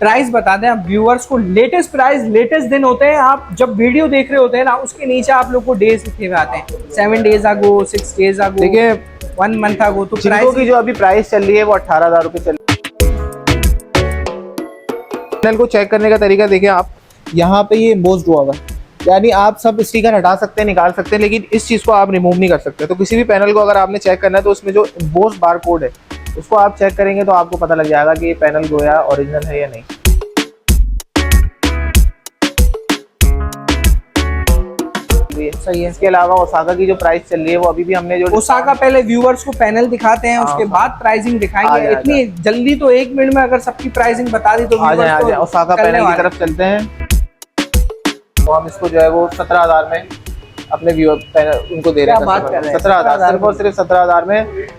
Price बता दें आप व्यूअर्स को, लेटेस्ट प्राइस, लेटेस्ट दिन होते हैं, आप जब वीडियो देख रहे होते हैं ना उसके नीचे आप लोग को डेज लिखे हुए आते हैं, 7 days ago, 6 days ago, देखिए 1 month ago। तो जिनको की जो अभी प्राइस चल रही है वो 18,000 रुपये चल रही है। पैनल को चेक करने का तरीका देखिए आप, यहाँ पे ये एम्बोस्ड हुआ हुआ है, यानी आप सब स्टिकर हटा सकते हैं, निकाल सकते हैं, लेकिन इस चीज़ को आप रिमूव नहीं कर सकते। तो किसी भी पैनल को अगर आपने चेक करना है तो उसमें जो एम्बोस्ड बार कोड है उसको आप चेक करेंगे तो आपको पता लग जाएगा कि ये पैनल गोया ओरिजिनल है या नहीं। सही है। इसके अलावा ओसाका की जो प्राइस चल रही है वो अभी भी हमने जो ओसाका, पहले व्यूअर्स को पैनल दिखाते हैं, उसके बाद प्राइसिंग दिखाएंगे। इतनी जल्दी तो 1 मिनट में अगर सबकी प्राइसिंग बता दी तो ओसाका पैनल की तरफ चलते हैं। तो हम इसको जो है वो 17,000 में अपने व्यूअर पैनल उनको दे रहे हैं, 17,000 सिर्फ और सिर्फ 17,000 में।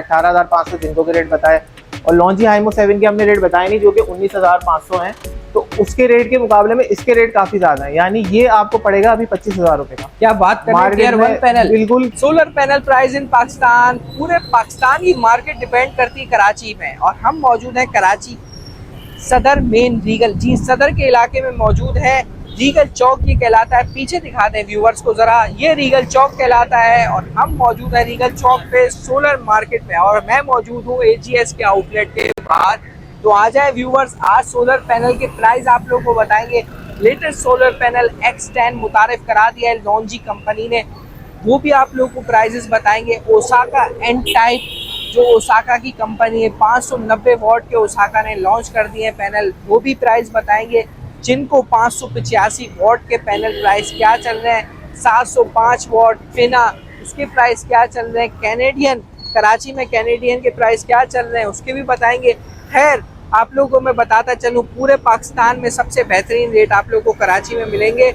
18,500 जिनको के रेट बताए, और लॉन्जी हाइमो 7 के हमने रेट बताए नहीं जो कि 19,500 हैं। तो उसके रेट के मुकाबले में इसके रेट काफी ज्यादा है, यानी ये आपको पड़ेगा अभी 25,000 रुपए का। क्या बात कर रहे हैं, टियर 1 पैनल, बिल्कुल solar panel price in Pakistan, पूरे पाकिस्तान की मार्केट डिपेंड करती है कराची में, और हम मौजूद हैं कराची सदर मेन रीगल, जी सदर के इलाके में मौजूद है। रीगल चौक ये कहलाता है, पीछे दिखा दें व्यूवर्स को जरा, ये रीगल चौक कहलाता है और हम मौजूद है रीगल चौक पे सोलर मार्केट में, और मैं मौजूद हूँ AGS के आउटलेट के बाहर। तो आ जाए व्यूवर्स, आज सोलर पैनल के प्राइस आप लोगों को बताएंगे। लेटेस्ट सोलर पैनल X10 मुतारिफ करा दिया है लॉन्जी कंपनी ने, वो भी आप लोगों को प्राइजेस बताएंगे। ओसाका एन टाइप जो ओसाका की कंपनी है, 590 वॉट के ओसाका ने लॉन्च कर दिए हैं पैनल, वो भी प्राइस बताएंगे। जिनको 585 वॉट के पैनल प्राइस क्या चल रहे हैं, 705 वॉट फिना उसके प्राइस क्या चल रहे हैं, कैनेडियन कराची में कैनेडियन के प्राइस क्या चल रहे हैं उसके भी बताएंगे। खैर आप लोगों को मैं बताता चलूँ, पूरे पाकिस्तान में सबसे बेहतरीन रेट आप लोगों को कराची में मिलेंगे।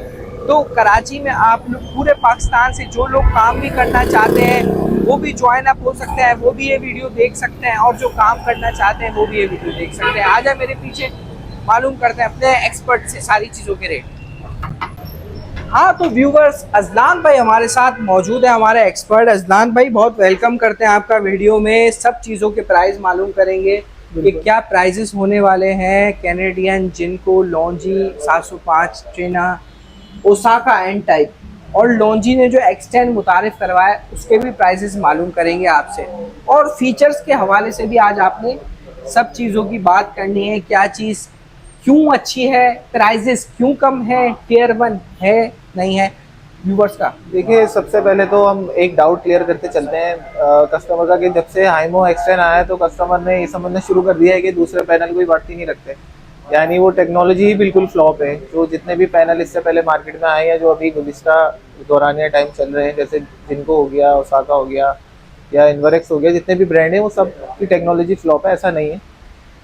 तो कराची में आप लोग पूरे पाकिस्तान से जो लोग काम भी करना चाहते हैं वो भी ज्वाइन अप हो सकते हैं, वो भी ये वीडियो देख सकते हैं, और जो काम करना चाहते हैं वो भी ये वीडियो देख सकते हैं। आ जाए मेरे पीछे, मालूम करते हैं अपने एक्सपर्ट से सारी चीज़ों के रेट। हाँ तो व्यूवर्स, अजलान भाई हमारे साथ मौजूद है, हमारे एक्सपर्ट। अजलान भाई बहुत वेलकम करते हैं आपका वीडियो में, सब चीज़ों के प्राइस मालूम करेंगे कि क्या प्राइजेस होने वाले हैं। कैनेडियन, जिनको, लॉन्जी 705, ट्रेना, ओसाका एन टाइप, और लॉन्जी ने जो X10 मुतारिफ करवाया उसके भी प्राइसेस मालूम करेंगे आपसे, और फीचर्स के हवाले से भी आज आपने सब चीज़ों की बात करनी है। क्या चीज़ क्यों अच्छी है, प्राइजेस क्यों कम है, टियर 1 है नहीं है व्यूवर्स का। देखिए सबसे पहले तो हम एक डाउट क्लियर करते चलते हैं कस्टमर का, कि जब से हाइमो X10 आया है तो कस्टमर ने ये समझना शुरू कर दिया है कि दूसरे पैनल कोई बढ़ती नहीं रखते, यानी वो टेक्नोलॉजी ही बिल्कुल फ्लॉप है। जो जितने भी पैनल इससे पहले मार्केट में आए हैं, जो अभी गुज़िश्ता दौरानिया टाइम चल रहे हैं, जैसे जिनको हो गया, ओसाका हो गया या इन्वरेक्स हो गया, जितने भी ब्रांड हैं वो सब की टेक्नोलॉजी फ्लॉप है। ऐसा नहीं है,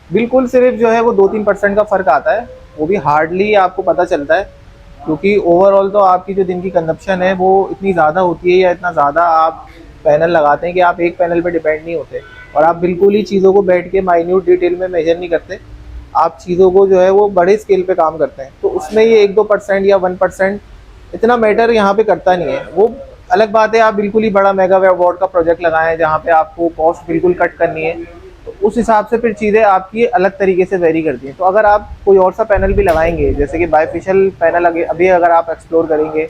बिल्कुल सिर्फ जो है वो 2-3% का फ़र्क आता है, वो भी हार्डली आपको पता चलता है, क्योंकि ओवरऑल तो आपकी जो दिन की कंजप्शन है वो इतनी ज़्यादा होती है, या इतना ज़्यादा आप पैनल लगाते हैं कि आप एक पैनल पे डिपेंड नहीं होते, और आप बिल्कुल ही चीज़ों को बैठ के माइन्यूट डिटेल में मेजर नहीं करते, आप चीज़ों को जो है वो बड़े स्केल पे काम करते हैं। तो उसमें ये 1-2% या 1% इतना मैटर यहाँ पे करता नहीं है। वो अलग बात है आप बिल्कुल ही बड़ा मेगावाट का प्रोजेक्ट लगाएं जहाँ पे आपको कॉस्ट बिल्कुल कट करनी है, तो उस हिसाब से फिर चीज़ें आपकी अलग तरीके से वेरी करती हैं। तो अगर आप कोई और सा पैनल भी लगाएंगे, जैसे कि बाइफिशियल पैनल अभी अगर आप एक्सप्लोर करेंगे,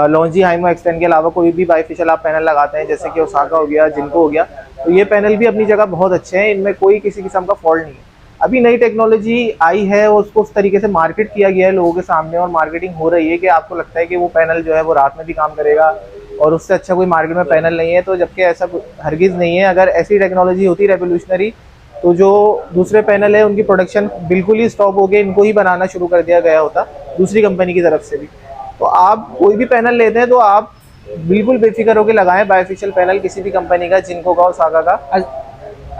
लॉन्जी हाइमो X10 के अलावा कोई भी बाइफिशियल आप पैनल लगाते हैं, जैसे कि ओसाका हो गया, जिनको हो गया, तो ये पैनल भी अपनी जगह बहुत अच्छे हैं, इनमें कोई किसी किस्म का फॉल्ट नहीं है। अभी नई टेक्नोलॉजी आई है और उसको उस तरीके से मार्केट किया गया है लोगों के सामने, और मार्केटिंग हो रही है कि आपको लगता है कि वो पैनल जो है वो रात में भी काम करेगा और उससे अच्छा कोई मार्केट में पैनल नहीं है। तो जबकि ऐसा हरगिज़ नहीं है। अगर ऐसी टेक्नोलॉजी होती रेवोल्यूशनरी, तो जो दूसरे पैनल है उनकी प्रोडक्शन बिल्कुल ही स्टॉप हो गया, इनको ही बनाना शुरू कर दिया गया होता दूसरी कंपनी की तरफ से भी। तो आप कोई भी पैनल लेते हैं तो आप बिल्कुल बेफिक्र होकर लगाएं बाइफिशियल पैनल किसी भी कंपनी का, जिनको का, ओसाका का।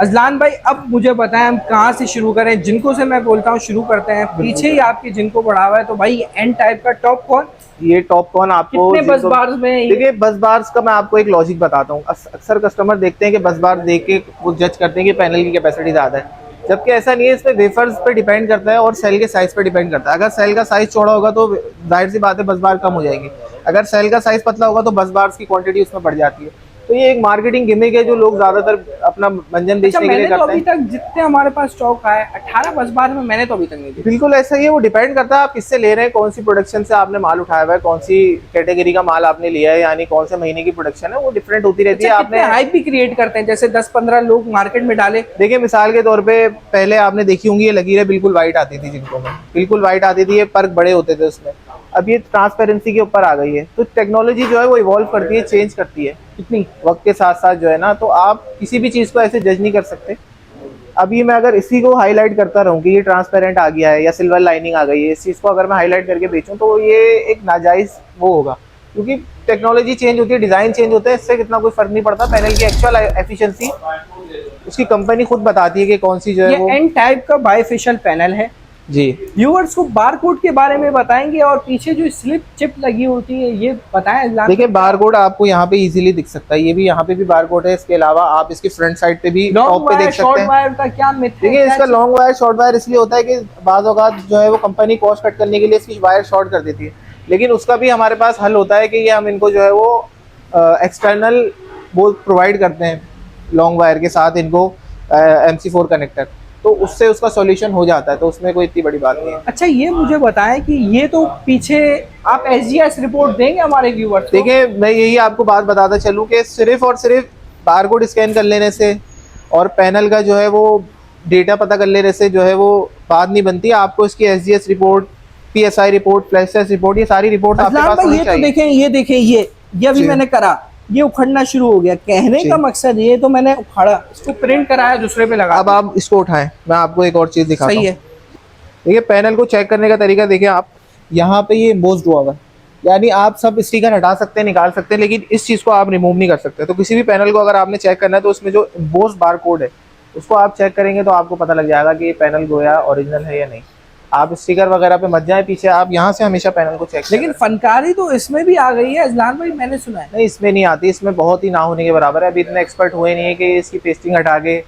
अजलान भाई अब मुझे बताएं हम कहाँ से शुरू करें। जिनको से मैं बोलता हूँ शुरू करते हैं, पीछे ही आपके जिनको बढ़ा हुआ है, तो भाई एन टाइप का टॉप कौन, ये टॉप कौन आपको कितने बस बार्स में? देखिए बस बार्स का मैं आपको एक लॉजिक बताता हूँ। अक्सर कस्टमर देखते हैं कि बस बार देख के वो जज करते हैं कि पैनल की कैपेसिटी ज़्यादा है, जबकि ऐसा नहीं है। इस पे वेफर्स पे डिपेंड करता है और सेल के साइज पे डिपेंड करता है। अगर सेल का साइज चौड़ा होगा तो जाहिर सी बात है बस बार कम हो जाएंगी, अगर सेल का साइज पतला होगा तो बस बार्स की क्वांटिटी उसमें बढ़ जाती है। तो ये एक मार्केटिंग गिमिक है जो लोग ज्यादातर अपना मंजन अच्छा, बेचने के लिए मैंने तो करते अभी हैं। तक जितने हमारे पास स्टॉक आए 18 बस बार में मैंने तो अभी तक नहीं देखा। बिल्कुल ऐसा ही है, वो डिपेंड करता है आप किससे ले रहे हैं, कौन सी प्रोडक्शन से आपने माल उठाया हुआ है, कौन सी कैटेगरी का माल आपने लिया है, यानी कौन से महीने की प्रोडक्शन है, वो डिफरेंट होती रहती है। अच्छा, आपने कितने हाइप भी क्रिएट करते हैं, जैसे 10-15 लोग मार्केट में डाले। देखिए मिसाल के तौर पे पहले आपने देखी होंगी ये लकीरें बिल्कुल वाइट आती थी, जिनको में बिल्कुल वाइट आती थी, ये पर्क बड़े होते थे उसमें। अब ये ट्रांसपेरेंसी के ऊपर आ गई है। तो टेक्नोलॉजी जो है वो इवॉल्व करती है, चेंज करती है कितनी वक्त के साथ साथ जो है ना, तो आप किसी भी चीज़ को ऐसे जज नहीं कर सकते। अभी मैं अगर इसी को हाईलाइट करता रहूं कि ये ट्रांसपेरेंट आ गया है या सिल्वर लाइनिंग आ गई है, इस चीज़ को अगर मैं हाईलाइट करके बेचूं तो ये एक नाजायज़ वो होगा, क्योंकि टेक्नोलॉजी चेंज होती है, डिज़ाइन चेंज होता है, इससे कितना कोई फर्क नहीं पड़ता। पैनल की एक्चुअल एफिशिएंसी उसकी कंपनी खुद बताती है कि कौन सी जो है ये वो। एन टाइप का बाइफेशियल पैनल है। जी, व्यूअर्स को बारकोड के बारे में बताएंगे और पीछे जो स्लिप चिप लगी होती है ये बताएं इस्लाम। देखिए बारकोड आपको यहाँ पे इजीली दिख सकता है, ये भी यहाँ पे भी बारकोड है। इसके अलावा आप इसकी फ्रंट साइड पे भी लॉन्ग टॉप पे वायर देख सकते शॉर्ट हैं। वायर का क्या मिथ है? देखिए क्या इसका चीज़- लॉन्ग वायर शॉर्ट वायर इसलिए होता है कि बाज़ औक़ात जो है वो कंपनी कॉस्ट कट करने के लिए इसकी वायर शॉर्ट कर देती है, लेकिन उसका भी हमारे पास हल होता है कि ये हम इनको जो है वो एक्सटर्नल वो प्रोवाइड करते हैं लॉन्ग वायर के साथ इनको MC4 कनेक्टर, तो उससे उसका सॉल्यूशन हो जाता है, तो उसमें कोई इतनी बड़ी बात नहीं है। अच्छा, ये मुझे बताएं कि ये तो पीछे आप SGS रिपोर्ट देंगे हमारे व्यूअर्स को? देखिए मैं यही आपको बात बताता चलूँ कि सिर्फ और सिर्फ बारकोड स्कैन कर लेने से और पैनल का जो है वो डेटा पता कर लेने से जो है वो बात नहीं बनती। आपको इसकी SGS report, PSI report, flash test report, ये सारी रिपोर्ट आपके असलान पास भाई, होनी ये तो चाहिए। देखें, ये देखें, ये अभी जी। मैंने करा, ये उखड़ना शुरू हो गया। कहने जी। का मकसद ये तो मैंने उखाड़ा, इसको प्रिंट कराया, दूसरे पे लगा अब दिया। आप इसको उठाएं, मैं आपको एक और चीज़ दिखाता सही हूँ। है। देखिए पैनल को चेक करने का तरीका देखिए आप, यहाँ पे ये एम्बोस्ड हुआ हुआ है, यानी आप सब स्टिकर हटा सकते हैं, निकाल सकते हैं, लेकिन इस चीज़ को आप रिमूव नहीं कर सकते। तो किसी भी पैनल को अगर आपने चेक करना है तो उसमें जो एम्बोस्ड बारकोड है उसको आप चेक करेंगे तो आपको पता लग जाएगा कि ये पैनल गोया ओरिजिनल है या नहीं। आप स्टिकर वगैरह पे मत जाए पीछे, आप यहाँ से हमेशा पैनल को चेक लेकिन फनकारी तो इसमें भी आ गई है अजलान भाई, मैंने सुना है। नहीं, इसमें नहीं आती, इसमें बहुत ही ना होने के बराबर है। अभी इतने एक्सपर्ट हुए नहीं है कि इसकी पेस्टिंग हटा के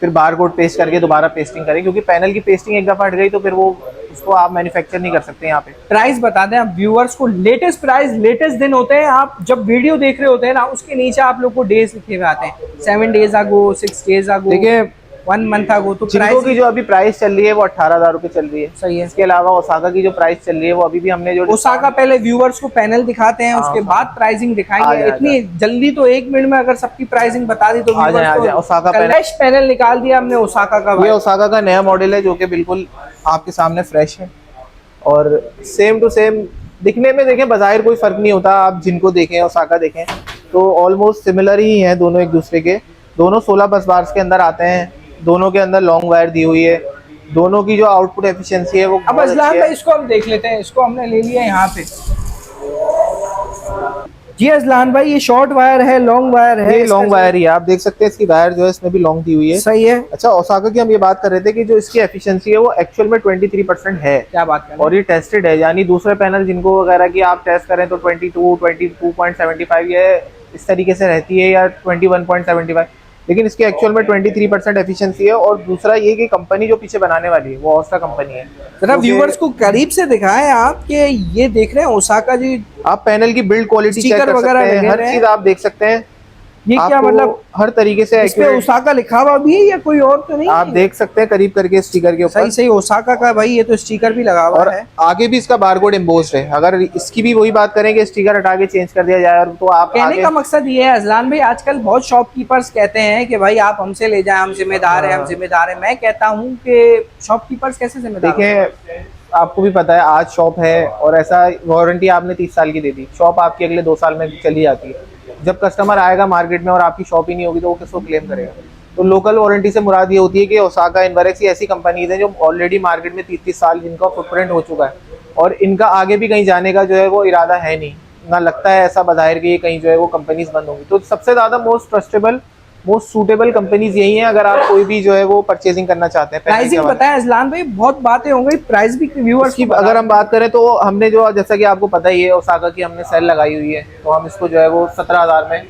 फिर बारकोड पेस्ट करके दोबारा पेस्टिंग करें, क्योंकि पैनल की पेस्टिंग एक दफ़ा हट गई तो फिर वो उसको आप मैन्युफैक्चर नहीं कर सकते यहाँ पे। प्राइस बता दें आप व्यूअर्स को, लेटेस्ट प्राइस, लेटेस्ट दिन होते हैं, आप जब वीडियो देख रहे होते हैं ना उसके नीचे आप लोग को डेज लिखे हुए आते हैं, 7 days ago, 6 days ago, देखिए 1 month ago। तो जिनको प्राइस की जो अभी प्राइस चल रही है वो 18,000 रुपये चल रही है। सही है। इसके अलावा ओसाका की जो प्राइस चल रही है वो अभी भी हमने जो ओसाका पहले व्यूअर्स को पैनल दिखाते हैं, उसके हाँ। बाद प्राइसिंग आ दिखाएंगे। जाए, इतनी जल्दी तो 1 मिनट में अगर सबकी प्राइसिंग बता दी तो आ जाए, ओसाका फ्रेश पैनल निकाल दिया हमने ओसाका का ये भाई। ओसाका का नया मॉडल है जो कि बिल्कुल आपके सामने फ्रेश है और सेम टू सेम दिखने में। देखें बाज़ाहिर कोई फ़र्क नहीं होता, आप जिनको देखें ओसाका देखें तो ऑलमोस्ट सिमिलर ही हैं दोनों एक दूसरे के। दोनों 16 बस बार्स के अंदर आते हैं, दोनों के अंदर लॉन्ग वायर दी हुई है, दोनों की जो आउटपुट एफिशिएंसी है वो अब बहुत अजलान अच्छी भाई है। इसको हम देख लेते हैं, इसको हमने ले लिया यहाँ पे। जी अजलान भाई, ये शॉर्ट वायर है, लॉन्ग वायर है? ये लॉन्ग वायर ही है, आप देख सकते हैं इसकी वायर जो है इसमें भी लॉन्ग दी हुई है। सही है। अच्छा, ओसाका की हम ये बात कर रहे थे कि जो इसकी एफिशिएंसी है वो एक्चुअल में 23% है। क्या बात कर रहे हैं? और ये टेस्टेड है, यानी दूसरे पैनल जिनको वगैरह की आप टेस्ट करें तो 22.75 ये इस तरीके से रहती है, या 21.75, लेकिन इसकी एक्चुअल में 23% एफिशिएंसी है। और दूसरा ये कि कंपनी जो पीछे बनाने वाली है वो ओस्टा कंपनी है। जरा व्यूअर्स को करीब से दिखाएं आप कि ये देख रहे हैं ओसाका जी, आप पैनल की बिल्ड क्वालिटी चेक स्टिकर कर सकते वगैरह हैं, लगे हर हुए हैं। चीज आप देख सकते हैं। ये क्या आपको मतलब हर तरीके से इस पे accurate ओसाका लिखा हुआ भी है या कोई और तो नहीं? आप देख सकते हैं करीब करके स्टिकर के ऊपर। सही सही ओसाका का भाई, ये तो स्टिकर भी लगा हुआ और है। आगे भी इसका बारकोड एम्बोस्ड है। अगर इसकी भी वही बात करें कि स्टिकर हटा के चेंज कर दिया जाए और तो आप कहने आगे का मकसद ये है अजलान भाई, आजकल बहुत शॉपकीपर्स कहते हैं कि भाई आप हमसे ले जाएं, हम जिम्मेदार हैं, हम जिम्मेदार हैं। मैं कहता हूं कि शॉपकीपर्स कैसे जिम्मेदार हैं? देखें, आपको भी पता है आज शॉप है और ऐसा वारंटी आपने 30 साल की दे दी, शॉप आपकी अगले 2 साल में चली जाती है। जब कस्टमर आएगा मार्केट में और आपकी शॉप ही नहीं होगी तो वो किसको क्लेम करेगा? तो लोकल वारंटी से मुराद ये होती है कि ओसाका, इनवरेक्स ऐसी कंपनीज हैं जो ऑलरेडी मार्केट में 30 साल जिनका फुटप्रिंट हो चुका है और इनका आगे भी कहीं जाने का जो है वो इरादा है नहीं, ना लगता है ऐसा बाहर कि ये कहीं जो है वो कंपनीज बंद होंगी। तो सबसे ज़्यादा most trustable, most suitable companies यही हैं अगर आप कोई भी जो है वो परचेजिंग करना चाहते हैं। प्राइसिंग बताएं अजलान भाई, बहुत बातें हो गई, प्राइस भी व्यूअर्स की अगर हम बात करें तो हमने जो, जैसा कि आपको पता ही है, ओसाका की हमने सेल लगाई हुई है, तो हम इसको जो है वो 17,000 में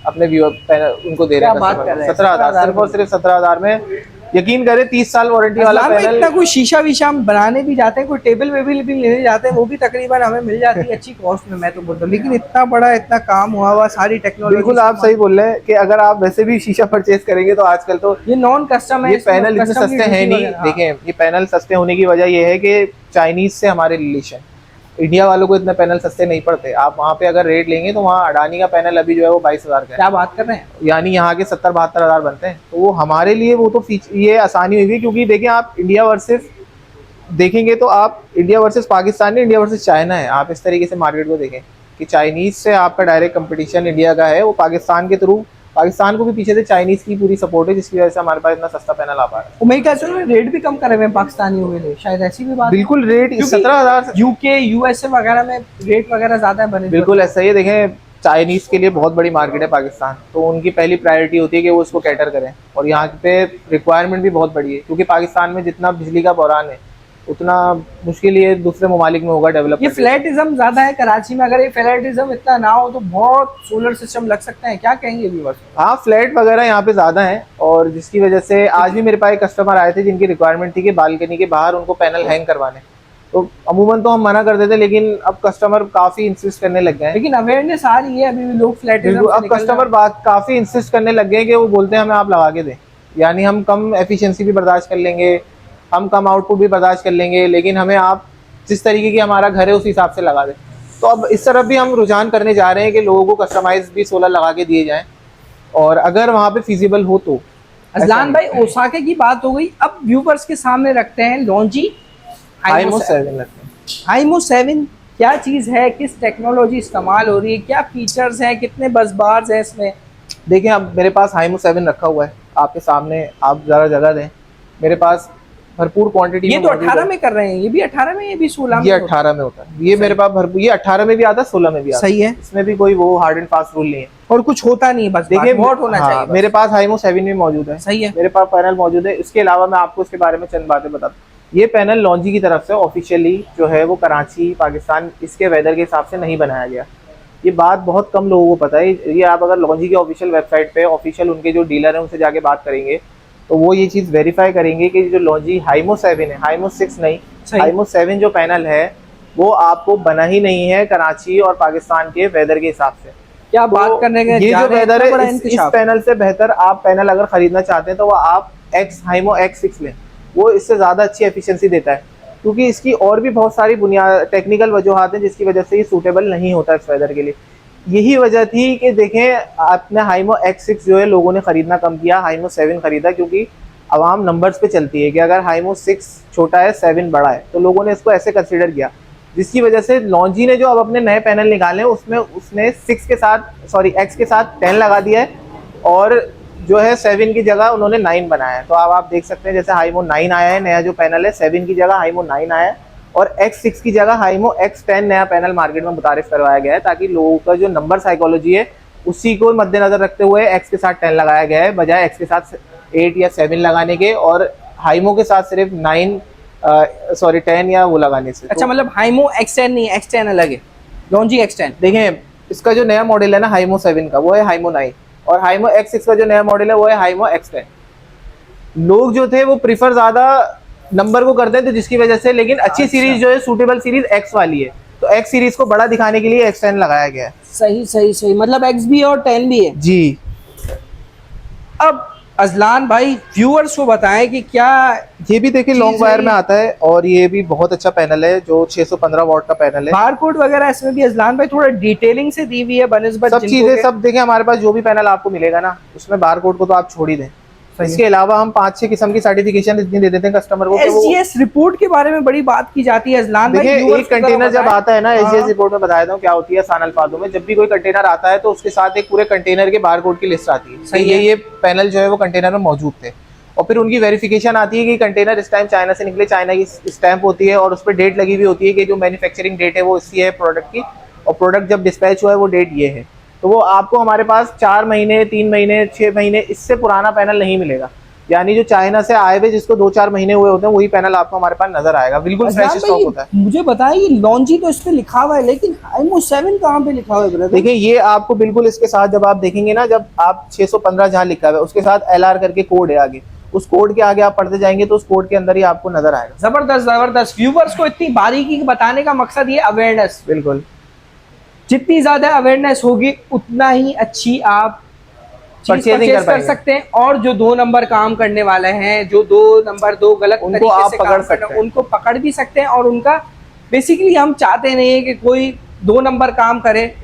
अपने व्यूअर उनको दे रहे हैं। 17,000 सिर्फ और सिर्फ 17,000 में यकीन करें 30 साल वारंटी वाला अजलान भाई, पैनल। इतना कोई शीशा वीशा हम बनाने भी जाते हैं, कोई टेबल वेबल भी लेने जाते हैं, वो भी तकरीबन हमें मिल जाती है अच्छी कॉस्ट में, मैं तो बोलता हूँ। लेकिन इतना बड़ा इतना काम हुआ सारी टेक्नोलॉजी। बिल्कुल आप सही बोल रहे हैं कि अगर आप वैसे भी शीशा परचेज करेंगे तो आजकल तो ये नॉन कस्टम है, ये पैनल इतने सस्ते हैं नहीं। देखें, ये पैनल सस्ते होने की वजह ये है कि चाइनीज से हमारे रिलेशन, इंडिया वालों को इतने पैनल सस्ते नहीं पड़ते। आप वहाँ पे अगर रेट लेंगे तो वहाँ अडानी का पैनल अभी जो है वो 22,000 का है। क्या बात कर रहे हैं? यानी यहाँ के 70-72 हज़ार बनते हैं। तो वो हमारे लिए वो तो ये आसानी हुई, क्योंकि देखिए आप इंडिया वर्सेस देखेंगे तो आप इंडिया वर्सेस पाकिस्तान नहीं, इंडिया वर्सेस चाइना है। आप इस तरीके से मार्केट को देखें कि चाइनीज से आपका डायरेक्ट कंपटीशन इंडिया का है, वो पाकिस्तान के थ्रू, पाकिस्तान को भी पीछे से चाइनीज की पूरी सपोर्ट है, जिसकी वजह से हमारे पास इतना सस्ता पैनल आ पा रहा है। मेरे ख्याल से रेट भी कम करे हुए हैं पाकिस्तानी हुए थे, शायद ऐसी भी बात। बिल्कुल, रेट 17,000 यूके यूएसए वगैरह में रेट वगैरह ज्यादा बने। बिल्कुल ऐसा ही है। देखें, चाइनीज के लिए बहुत बड़ी मार्केट है पाकिस्तान, तो उनकी पहली प्रायोरिटी होती है कि वो इसको कैटर करें, और यहाँ पे रिक्वायरमेंट भी बहुत बड़ी है, क्योंकि पाकिस्तान में जितना बिजली का बहरान है उतना मुश्किल ये दूसरे ममालिक में होगा डेवलप। ये फ्लैटिज्म ज्यादा है कराची में, अगर ये फ्लैटिज्म इतना ना हो तो बहुत सोलर सिस्टम लग सकते हैं, क्या कहेंगे व्यूअर्स? हाँ, फ्लैट वगैरह यहाँ पे ज़्यादा हैं, और जिसकी वजह से आज भी मेरे पास एक कस्टमर आए थे जिनकी रिक्वायरमेंट थी कि बालकनी के बाहर उनको पैनल हैंग करवाने। तो अमूमन तो हम मना कर देते, लेकिन अब कस्टमर काफ़ी इंसिस्ट करने लग गए हैं। लेकिन अवेयरनेस आ रही है, अभी भी लोग फ्लैटिज्म अब कस्टमर काफ़ी इंसिस्ट करने लग गए हैं कि वो बोलते हैं हमें आप लगा के दें, यानी हम कम एफिशिएंसी भी बर्दाश्त कर लेंगे, हम कम आउटपुट भी बर्दाश्त कर लेंगे, लेकिन हमें आप जिस तरीके की हमारा घर है उस हिसाब से लगा दें। तो अब इस तरफ भी हम रुझान करने जा रहे हैं कि लोगों को कस्टमाइज भी सोलर लगा के दिए जाएं, और अगर वहाँ पे फिजिबल हो तो। अजलान भाई, ओसाका की बात हो गई, अब व्यूवर्स के सामने रखते हैं लॉन्जी हाइमो 7 लगते हैं। हाइमो 7 क्या चीज़ है, किस टेक्नोलॉजी इस्तेमाल हो रही है, क्या फीचर्स हैं, कितने बस बार्स हैं इसमें? देखिए, अब मेरे पास हाइमो 7 रखा हुआ है आपके सामने, आप ज़रा जगह दें। मेरे पास भरपूर क्वांटिटी ये तो 18 में कर रहे हैं, ये भी 18 में, ये भी 16 में? ये 18 में होता है। ये मेरे पास भरपूर, ये 18 में भी आता है, 16 में भी आता है। सही है, इसमें भी कोई वो हार्ड एंड फास्ट रूल नहीं है, और कुछ होता नहीं है, बस देखिए वोट होना चाहिए बस। मेरे पास हाइमो 7 भी मौजूद है। सही है, मेरे पास पैनल मौजूद है। इसके अलावा मैं आपको इसके बारे में चंद बातें बताता हूँ। ये पैनल लॉन्जी की तरफ से ऑफिशियली जो है वो कराची, पाकिस्तान, इसके वेदर के हिसाब से नहीं बनाया गया। ये बात बहुत कम लोगों को पता है। ये आप अगर लॉन्जी के ऑफिशियल वेबसाइट पे ऑफिशियल उनके जो डीलर हैं उनसे जाके बात करेंगे तो वो ये चीज़ वेरीफाई करेंगे कि जो लॉन्जी हाइमो 7 है, हाइमो 6 नहीं, हाइमो 7 जो पैनल है वो आपको बना ही नहीं है कराची और पाकिस्तान के वेदर के हिसाब से। क्या बात करने के, ये जो वेदर है, इस पैनल से बेहतर आप पैनल अगर खरीदना चाहते हैं तो वो आप हाइमो X6 लें, वो इससे ज़्यादा अच्छी एफिशिएंसी देता है, क्योंकि इसकी और भी बहुत सारी बुनियाद टेक्निकल वजूहात हैं जिसकी वजह से ये सूटेबल नहीं होता इस वेदर के लिए। यही वजह थी कि देखें, आपने हाइमो X6 जो है लोगों ने ख़रीदना कम किया, हाइमो 7 ख़रीदा, क्योंकि आवाम नंबर्स पे चलती है कि अगर हाइमो 6 छोटा है 7 बड़ा है, तो लोगों ने इसको ऐसे कंसीडर किया, जिसकी वजह से लॉन्जी ने जो अब अपने नए पैनल निकाले उसमें उसने X के साथ 10 लगा दिया है, और जो है 7 की जगह उन्होंने 9 बनाया है। तो अब आप देख सकते हैं जैसे हाइमो 9 आया है नया जो पैनल है, 7 की जगह हाइमो 9 आया है, और X6 की जगह हाइमो X10 नया पैनल मार्केट में मुतारिफ करवाया गया है, ताकि लोगों का जो नंबर साइकोलॉजी है उसी को मद्देनजर रखते हुए X के साथ 10 लगाया गया है, बजाय X के साथ 8 या 7 लगाने के, और हाइमो के साथ सिर्फ 10 या वो लगाने से। अच्छा, मतलब हाइमो X10 नहीं, X10 अलग है, लॉन्जी X10। देखें, इसका जो नया मॉडल है ना हाइमो 7 का, वो है हाइमो 9, और हाइमो X6 का जो नया मॉडल है वो है हाइमो X10। लोग जो थे वो प्रीफर ज्यादा नंबर को करते हैं, तो जिसकी वजह से, लेकिन अच्छी सीरीज जो है सूटेबल सीरीज X वाली है, तो X सीरीज को बड़ा दिखाने के लिए X10 लगाया गया है। सही सही सही, मतलब X भी और 10 भी है जी। अब अजलान भाई व्यूअर्स को बताएं कि क्या ये भी देखिए लॉन्ग वायर में आता है, और ये भी बहुत अच्छा पैनल है जो 615 वॉट का पैनल है। बारकोड वगैरह इसमें भी अजलान भाई थोड़ा डिटेलिंग से दी हुई है बनिस्बत सब चीजें, सब देखें हमारे पास जो भी पैनल आपको मिलेगा ना उसमें बारकोड को तो आप छोड़ ही दें। इसके अलावा हम 5-6 किस्म की सर्टिफिकेशन इतनी दे देते हैं कस्टमर को। SGS रिपोर्ट के बारे में बड़ी बात की जाती है अजलान भाई। देखिए, एक कंटेनर जब आता है ना, SGS रिपोर्ट में बताया था क्या होती है आसान अल्फाजों में, जब भी कोई कंटेनर आता है तो उसके साथ एक पूरे कंटेनर के बारकोड की लिस्ट आती है। सही, ये पैनल जो है वो कंटेनर में मौजूद थे, और फिर उनकी वेरिफिकेशन आती है कि कंटेनर इस टाइम चाइना से निकले, चाइना की स्टैंप होती है, और उस पर डेट लगी हुई होती है कि जो मैन्युफैक्चरिंग डेट है वो इसकी है प्रोडक्ट की, और प्रोडक्ट जब डिस्पैच हुआ है वो डेट ये है। तो वो आपको हमारे पास 4 महीने, 3 महीने, 6 महीने इससे पुराना पैनल नहीं मिलेगा। यानी जो चाइना से आए हुए जिसको 2-4 महीने हुए होते हैं वही पैनल आपको हमारे पास नजर आएगा, बिल्कुल फ्रेश स्टॉक होता है। मुझे बताइए, लॉन्जी तो इस पे लिखा हुआ है, लेकिन हाइमो 7 कहाँ पे लिखा हुआ है ब्रदर? देखिए, ये आपको बिल्कुल इसके साथ जब आप देखेंगे ना, जब आप 615 जहाँ लिखा हुआ है उसके साथ LR करके कोड है आगे, उस कोड के आगे आप पढ़ते जाएंगे तो उस कोड के अंदर ही आपको नजर आएगा। जबरदस्त जबरदस्त। व्यूवर्स को इतनी बारीकी बताने का मकसद ये अवेयरनेस, बिल्कुल, जितनी ज्यादा अवेयरनेस होगी उतना ही अच्छी आप परचेजिंग परचेज कर सकते हैं। और जो 2 नंबर काम करने वाले हैं, जो 2 नंबर 2 गलत उनको तरीके आप से पकड़ काम सकते करते हैं। उनको पकड़ भी सकते हैं। और उनका बेसिकली हम चाहते नहीं है कि कोई 2 नंबर काम करे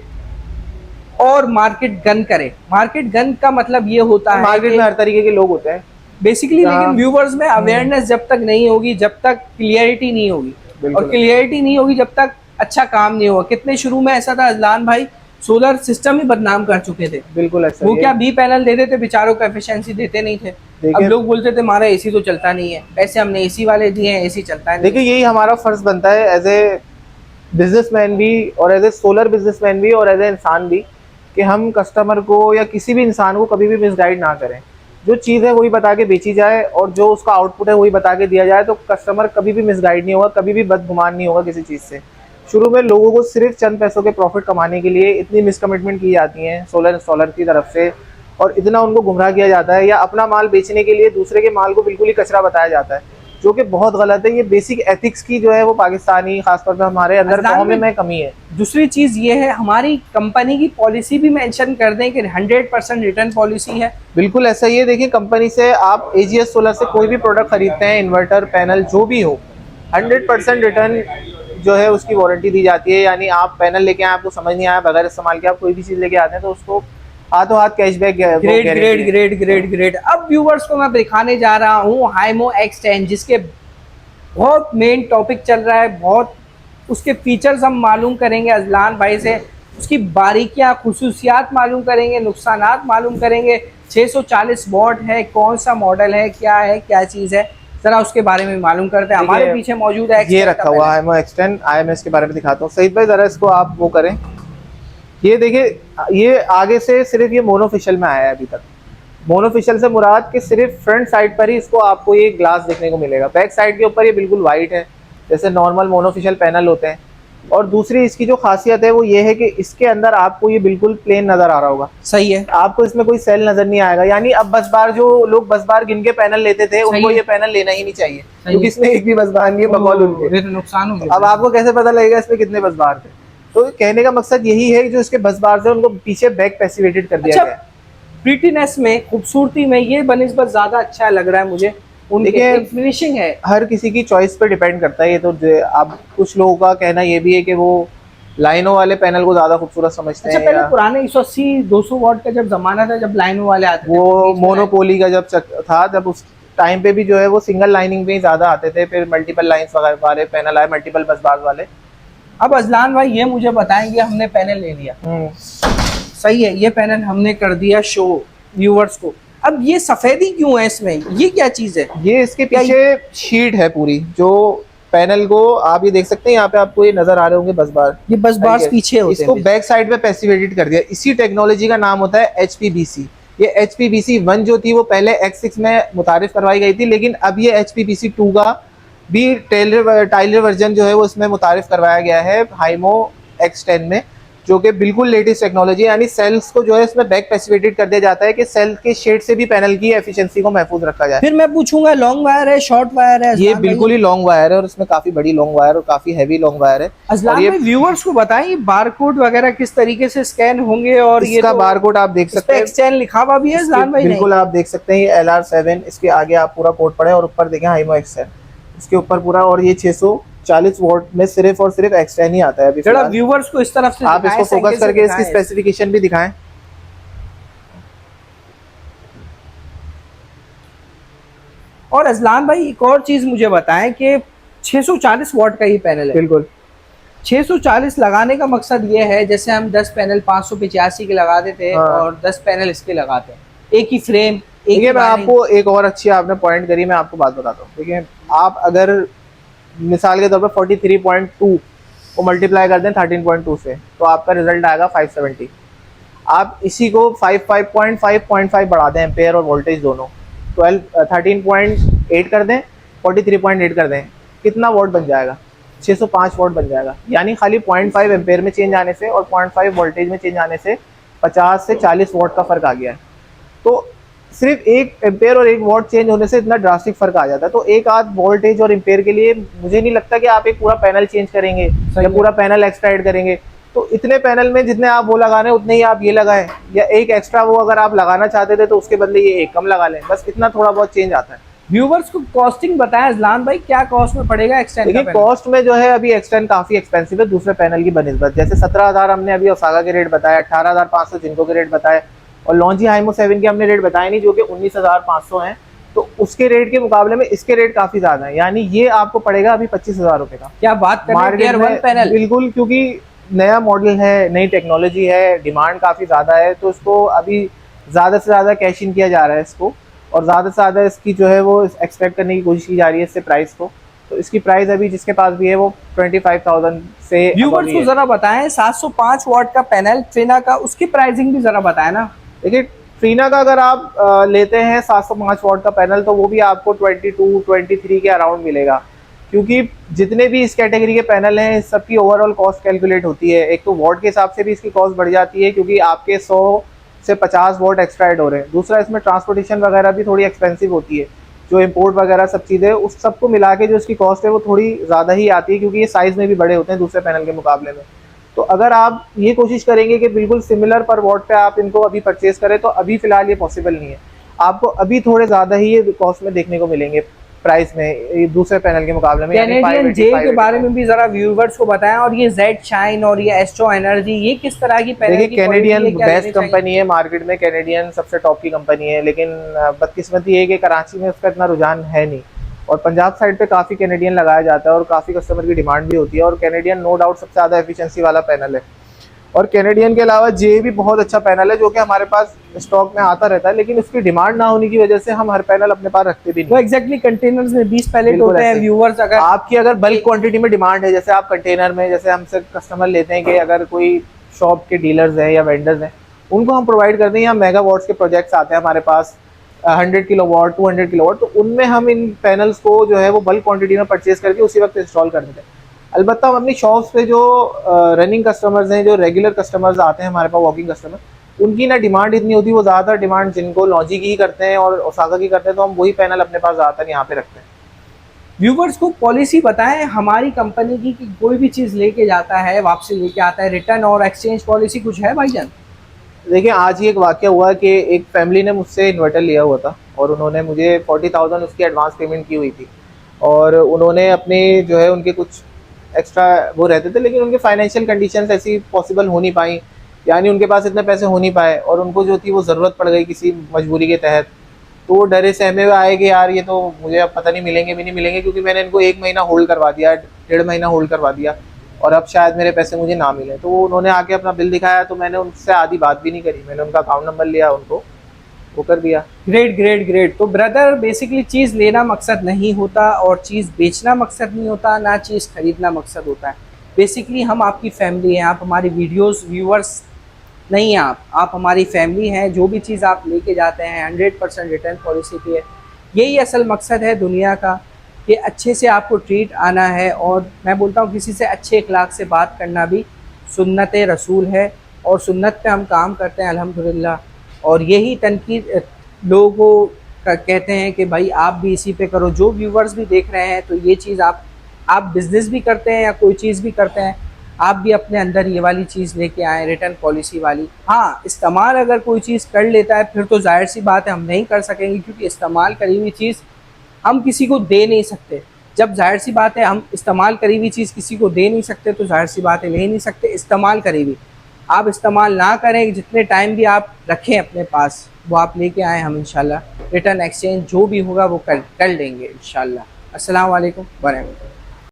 और मार्केट गन करे। मार्केट गन का मतलब ये होता है मार्केट में हर तरीके के लोग होते हैं बेसिकली, लेकिन व्यूवर्स में अवेयरनेस जब तक नहीं होगी, जब तक क्लियरिटी नहीं होगी, और क्लियरिटी नहीं होगी जब तक अच्छा काम नहीं होगा। कितने शुरू में ऐसा था अजलान भाई, सोलर सिस्टम ही बदनाम कर चुके थे। बिल्कुल ऐसा वो क्या बी पैनल देते थे, बेचारों को एफिशिएंसी देते नहीं थे। अब लोग बोलते थे हमारा एसी तो चलता नहीं है, पैसे हमने एसी वाले दिए हैं, एसी चलता है। देखिए यही हमारा फर्ज बनता है एज ए बिजनेसमैन भी, और एज ए सोलर बिजनेसमैन भी, और एज ए इंसान भी, कि हम कस्टमर को या किसी भी इंसान को कभी भी मिसगाइड ना करें। जो चीज़ है वही बता के बेची जाए और जो उसका आउटपुट है वही बता के दिया जाए, तो कस्टमर कभी भी मिसगाइड नहीं होगा, कभी भी बदगुमान नहीं होगा किसी चीज़ से। शुरू में लोगों को सिर्फ चंद पैसों के प्रॉफिट कमाने के लिए इतनी मिसकमिटमेंट की जाती हैं सोलर इंस्टॉलर की तरफ से, और इतना उनको गुमराह किया जाता है, या अपना माल बेचने के लिए दूसरे के माल को बिल्कुल ही कचरा बताया जाता है, जो कि बहुत गलत है। ये बेसिक एथिक्स की जो है वो पाकिस्तानी खासतौर पर हमारे अंदर कौम में कमी है। दूसरी चीज ये है, हमारी कंपनी की पॉलिसी भी मेंशन कर दें कि 100% रिटर्न पॉलिसी है। बिल्कुल ऐसा ही है। देखिए कंपनी से आप एजीएस सोलर से कोई भी प्रोडक्ट खरीदते हैं, इन्वर्टर पैनल जो भी हो, 100% रिटर्न जो है उसकी वारंटी दी जाती है। यानी आप पैनल लेके आए, आपको समझ नहीं आया, बगैर इस्तेमाल के आप कोई भी चीज़ लेके आते हैं तो उसको हाथों हाथ कैशबैक। ग्रेड। अब व्यूवर्स को मैं दिखाने जा रहा हूँ हाइमो X10, जिसके बहुत मेन टॉपिक चल रहा है, बहुत उसके फीचर्स हम मालूम करेंगे अजलान भाई से, उसकी बारीकियां खुसूसियात मालूम करेंगे, नुकसानात मालूम करेंगे। 640 वॉट है, कौन सा मॉडल है, क्या चीज़ है, जरा उसके बारे में मालूम करते हैं। हमारे पीछे मौजूद है ये रखा हुआ हाइमो X10 IMS के बारे में दिखाता हूँ। सईद भाई जरा इसको आप वो करें। ये देखिए, ये आगे से सिर्फ ये मोनोफिशियल में आया है अभी तक। मोनोफिशियल से मुराद कि सिर्फ फ्रंट साइड पर ही इसको आपको ये ग्लास देखने को मिलेगा, बैक साइड के ऊपर ये बिल्कुल वाइट है जैसे नॉर्मल मोनोफिशियल पैनल होते हैं। और दूसरी इसकी जो खासियत है वो ये है कि इसके अंदर आपको ये बिल्कुल प्लेन नजर आ रहा होगा। सही है, आपको इसमें कोई सेल नजर नहीं आएगा। यानी अब बस बार जो लोग बस बार गिन के पैनल लेते थे उनको ये पैनल लेना ही नहीं चाहिए, क्योंकि इसमें एक भी बस बार नहीं है बकौल उनके, नुकसान हो गया। अब आपको कैसे पता लगेगा इसमें कितने बस बार थे? तो कहने का मकसद यही है कि जो इसके बस बार थे उनको पीछे बैक पैसिवेटेड कर दिया गया है। प्रीटीनेस में, खूबसूरती में ये बनिस्बत ज्यादा अच्छा लग रहा है मुझे। उनके फिनिशिंग है, हर किसी की चॉइस पे डिपेंड करता है ये तो। अब कुछ लोगों का कहना ये भी है कि वो लाइनों वाले पैनल को ज्यादा खूबसूरत समझते हैं। पहले पुराने 180-200 वॉट का जब जमाना था, जब लाइनों वाले आते थे, वो मोनोपोली का जब था, जब उस टाइम पे भी जो है वो सिंगल लाइनिंग पे ही ज्यादा आते थे, फिर मल्टीपल लाइंस वाले पैनल आए, मल्टीपल बस बार वाले। अब अजलान भाई ये मुझे बताएंगे, हमने पैनल ले लिया, सही है, ये पैनल हमने कर दिया शो व्यूअर्स को। अब ये सफेदी क्यों है इसमें, ये क्या चीज है? ये इसके पीछे शीट है पूरी, जो पैनल को आप ये देख सकते हैं, यहाँ पे आपको ये नजर आ रहे होंगे बस बार, ये बस बार पीछे होते हैं। इसको बैक साइड पे पैसिवेटेड कर दिया। इसी टेक्नोलॉजी का नाम होता है HPBC। ये HPBC 1 जो थी वो पहले X6 में मुतारिफ करवाई गई थी, लेकिन अब ये HPBC 2 का भी टाइलर वर्जन जो है वो इसमें मुतारिफ करवाया गया है हाइमो X10 में, जो कि बिल्कुल लेटेस्ट टेक्नोलॉजी। यानी सेल्स को जो है इसमें बैक पैसिवेटेड कर दिया जाता है कि सेल के शेड से भी पैनल की एफिशिएंसी को महफूज रखा जाए। फिर मैं पूछूंगा लॉन्ग वायर है, शॉर्ट वायर है? ये बिल्कुल ही लॉन्ग वायर है, और इसमें काफी बड़ी लॉन्ग वायर और काफी हैवी लॉन्ग वायर है। अजलान भाई व्यूअर्स को बताएं बारकोड वगैरह किस तरीके से स्कैन होंगे, और ये इसका बारकोड आप देख सकते हैं, X10 लिखा हुआ भी है अजलान भाई? बिल्कुल आप देख सकते हैं, ये LR7, इसके आगे आप पूरा कोड पढ़े और ऊपर देखें हाइमो X10, इसके ऊपर पूरा। और ये 640 वोल्ट में सिर्फ और सिर्फ X10 ही आता है अभी। जरा व्यूअर्स को इस तरफ से आप इसको फोकस करके इसकी स्पेसिफिकेशन भी दिखाएं। और अजलान भाई एक और चीज मुझे बताएं कि 640 वॉट का ये पैनल है। बिल्कुल 640 लगाने का मकसद ये है, जैसे हम 10 पैनल 585 के लगाते थे और 10 पैनल इसके लगाते हैं, एक ही फ्रेम। देखिए मैं आपको एक और अच्छी आपने पॉइंट करी, मैं आपको बात बताता हूँ। देखिए आप अगर मिसाल के तौर पर 43.2 को मल्टीप्लाई कर दें 13.2 से, तो आपका रिजल्ट आएगा 570। आप इसी को 5.5 बढ़ा दें, एम्पेयर और वोल्टेज दोनों, 13.8 कर दें, 43.8 कर दें, कितना वोल्ट बन जाएगा? 605 वोल्ट बन जाएगा। यानी खाली 0.5 एम्पेयर में चेंज आने से और 0.5 वोल्टेज में चेंज आने से 50 से 40 वोल्ट का फ़र्क आ गया है। तो सिर्फ 1 एम्पेयर और 1 वॉट चेंज होने से इतना ड्रास्टिक फर्क आ जाता है। तो एक आध वोल्टेज और एम्पेयर के लिए मुझे नहीं लगता कि आप एक पूरा पैनल चेंज करेंगे या पूरा पैनल एक्स्ट्रा ऐड करेंगे। तो इतने पैनल में जितने आप वो लगा रहे हैं उतने ही आप ये लगाएं, या एक एक्स्ट्रा वो अगर आप लगाना चाहते थे तो उसके बदले ये एक कम लगा लें, बस इतना थोड़ा बहुत चेंज आता है। व्यूवर्स को कॉस्टिंग बताएं अजलान भाई, क्या कॉस्ट में पड़ेगा एक्सटेंड? देखिए कॉस्ट में जो है अभी एक्सटेंड काफी एक्सपेंसिव है दूसरे पैनल की बनिस्बत। जैसे 17,000 हमने अभी ओसाका के रेट बताया, 18,500 जिनको के रेट बताए, और लॉन्जी हाइमो 7 के हमने रेट बताए नहीं जो कि 19,500 हैं। तो उसके रेट के मुकाबले में इसके रेट काफी ज्यादा है, यानी ये आपको पड़ेगा अभी 25,000 रुपए का। क्या बात कर रहे हैं, टियर 1 पैनल? बिल्कुल, क्योंकि नया मॉडल है, नई टेक्नोलॉजी है, डिमांड काफी ज्यादा है, तो इसको अभी ज्यादा से ज्यादा कैश इन किया जा रहा है इसको, और ज़्यादा से ज़्यादा इसकी जो है वो एक्सट्रैक्ट करने की कोशिश की जा रही है इससे प्राइस को। तो इसकी प्राइस अभी जिसके पास भी है वो 25,000 से। व्यूवर्स को जरा बताएं 705 वॉट का पैनल ट्रिना का, उसकी प्राइसिंग भी जरा बताएं ना। देखिए ट्रिना का अगर आप लेते हैं 705 वॉट का पैनल तो वो भी आपको 22-23 के अराउंड मिलेगा, क्योंकि जितने भी इस कैटेगरी के पैनल हैं सबकी ओवरऑल कॉस्ट कैलकुलेट होती है। एक तो वॉट के हिसाब से भी इसकी कॉस्ट बढ़ जाती है क्योंकि आपके 100 से 50 वॉट एक्स्ट्रा ऐड हो रहे हैं। दूसरा इसमें ट्रांसपोर्टेशन वगैरह भी थोड़ी एक्सपेंसिव होती है, जो इंपोर्ट वगैरह सब चीज़ें उस सबको मिला के जो इसकी कॉस्ट है वो थोड़ी ज़्यादा ही आती है, क्योंकि ये साइज़ में भी बड़े होते हैं दूसरे पैनल के मुकाबले में। तो अगर आप ये कोशिश करेंगे कि बिल्कुल सिमिलर पर वॉट पे आप इनको अभी परचेज करें तो अभी फ़िलहाल ये पॉसिबल नहीं है। आपको अभी थोड़े ज़्यादा ही ये कॉस्ट में देखने को मिलेंगे प्राइस में दूसरे पैनल के मुकाबले में। कैनेडियन जे के बारे में भी जरा व्यूवर्स को बताएं, और ये जेड शाइन और ये एस्ट्रो एनर्जी ये किस तरह की पैनल? देखिए कैनेडियन बेस्ट कंपनी है मार्केट में, कैनेडियन सबसे टॉप की कंपनी है, लेकिन बदकिस्मती है कि कराची में उसका इतना रुझान है नहीं, और पंजाब साइड पे काफ़ी कैनेडियन लगाया जाता है और काफ़ी कस्टमर की डिमांड भी होती है, और कैनेडियन नो डाउट सबसे ज़्यादा एफिशिएंसी वाला पैनल है। और कैनेडियन के अलावा जे भी बहुत अच्छा पैनल है जो कि हमारे पास स्टॉक में आता रहता है, लेकिन उसकी डिमांड ना होने की वजह से हम हर पैनल अपने पास रखते भी नहीं। वो एग्जैक्टली कंटेनर्स में 20 पैलेट होते हैं व्यूवर्स। अगर आपकी अगर बल्क क्वांटिटी में डिमांड है, जैसे आप कंटेनर में, जैसे हमसे कस्टमर लेते हैं कि अगर कोई शॉप के डीलर्स हैं या वेंडर्स हैं उनको हम प्रोवाइड करते हैं, या मेगा वॉट्स के प्रोजेक्ट्स आते हैं हमारे पास 100 किलोवाट 200 किलोवाट, तो उनमें हम इन पैनल्स को जो है वो बल्क क्वांटिटी में परचेज करके उसी वक्त इंस्टॉल कर देते हैं। अलबत्ता हम अपनी शॉप्स पे जो रनिंग कस्टमर्स हैं, जो रेगुलर कस्टमर्स आते हैं हमारे पास, वॉकिंग कस्टमर, उनकी ना डिमांड इतनी होती है, वो ज़्यादातर डिमांड जिनको लॉन्जी की करते हैं और ओसाका की करते हैं, तो हम वही पैनल अपने पास ज़्यादातर यहाँ पे रखते हैं। व्यूवर्स को पॉलिसी बताएं हमारी कंपनी की कि कोई भी चीज़ लेके जाता है वापसी लेके आता है, रिटर्न और एक्सचेंज पॉलिसी कुछ है भाईजान? देखिए आज ही एक वाक़या हुआ कि एक फैमिली ने मुझसे इन्वर्टर लिया हुआ था और उन्होंने मुझे 40,000 उसकी एडवांस पेमेंट की हुई थी, और उन्होंने अपने जो है उनके कुछ एक्स्ट्रा वो रहते थे, लेकिन उनके फाइनेंशियल कंडीशंस ऐसी पॉसिबल हो नहीं पाई, यानी उनके पास इतने पैसे हो नहीं पाए, और उनको जो थी वो ज़रूरत पड़ गई किसी मजबूरी के तहत। तो वो डरे सहमे हुए आए कि यार ये तो मुझे अब पता नहीं मिलेंगे भी नहीं मिलेंगे, क्योंकि मैंने इनको 1 महीना होल्ड करवा दिया, 1.5 महीना होल्ड करवा दिया, और अब शायद मेरे पैसे मुझे ना मिले। तो उन्होंने आके अपना बिल दिखाया, तो मैंने उनसे आधी बात भी नहीं करी, मैंने उनका अकाउंट नंबर लिया, उनको वो कर दिया। Great great great. तो ब्रदर बेसिकली चीज़ लेना मकसद नहीं होता और चीज़ बेचना मकसद नहीं होता, ना चीज़ खरीदना मकसद होता है। बेसिकली हम आपकी फैमिली हैं, आप हमारी वीडियोस व्यूअर्स नहीं हैं, आप हमारी फैमिली हैं। जो भी चीज़ आप लेके जाते हैं 100% रिटर्न पॉलिसी पे है। यही असल मकसद है दुनिया का कि अच्छे से आपको ट्रीट आना है, और मैं बोलता हूँ किसी से अच्छे अखलाक से बात करना भी सुन्नत रसूल है, और सुन्नत पे हम काम करते हैं अल्हम्दुलिल्लाह। और यही तनकीद लोगों का कहते हैं कि भाई आप भी इसी पे करो। जो व्यूवर्स भी देख रहे हैं तो ये चीज़ आप बिज़नेस भी करते हैं या कोई चीज़ भी करते हैं, आप भी अपने अंदर ये वाली चीज़ लेके आएँ, रिटर्न पॉलिसी वाली। हाँ, इस्तेमाल अगर कोई चीज़ कर लेता है फिर तो जाहिर सी बात है हम नहीं कर सकेंगे, क्योंकि इस्तेमाल करी हुई चीज़ हम किसी को दे नहीं सकते। जब जाहिर सी बात है हम इस्तेमाल करी हुई चीज़ किसी को दे नहीं सकते, तो जाहिर सी बात है ले नहीं सकते। इस्तेमाल करी हुई आप इस्तेमाल ना करें, जितने टाइम भी आप रखें अपने पास वो आप लेके आएँ, हम इंशाल्लाह रिटर्न एक्सचेंज जो भी होगा वो कर लेंगे इंशाल्लाह। अस्सलाम वालेकुम व रहमतुल्लाह।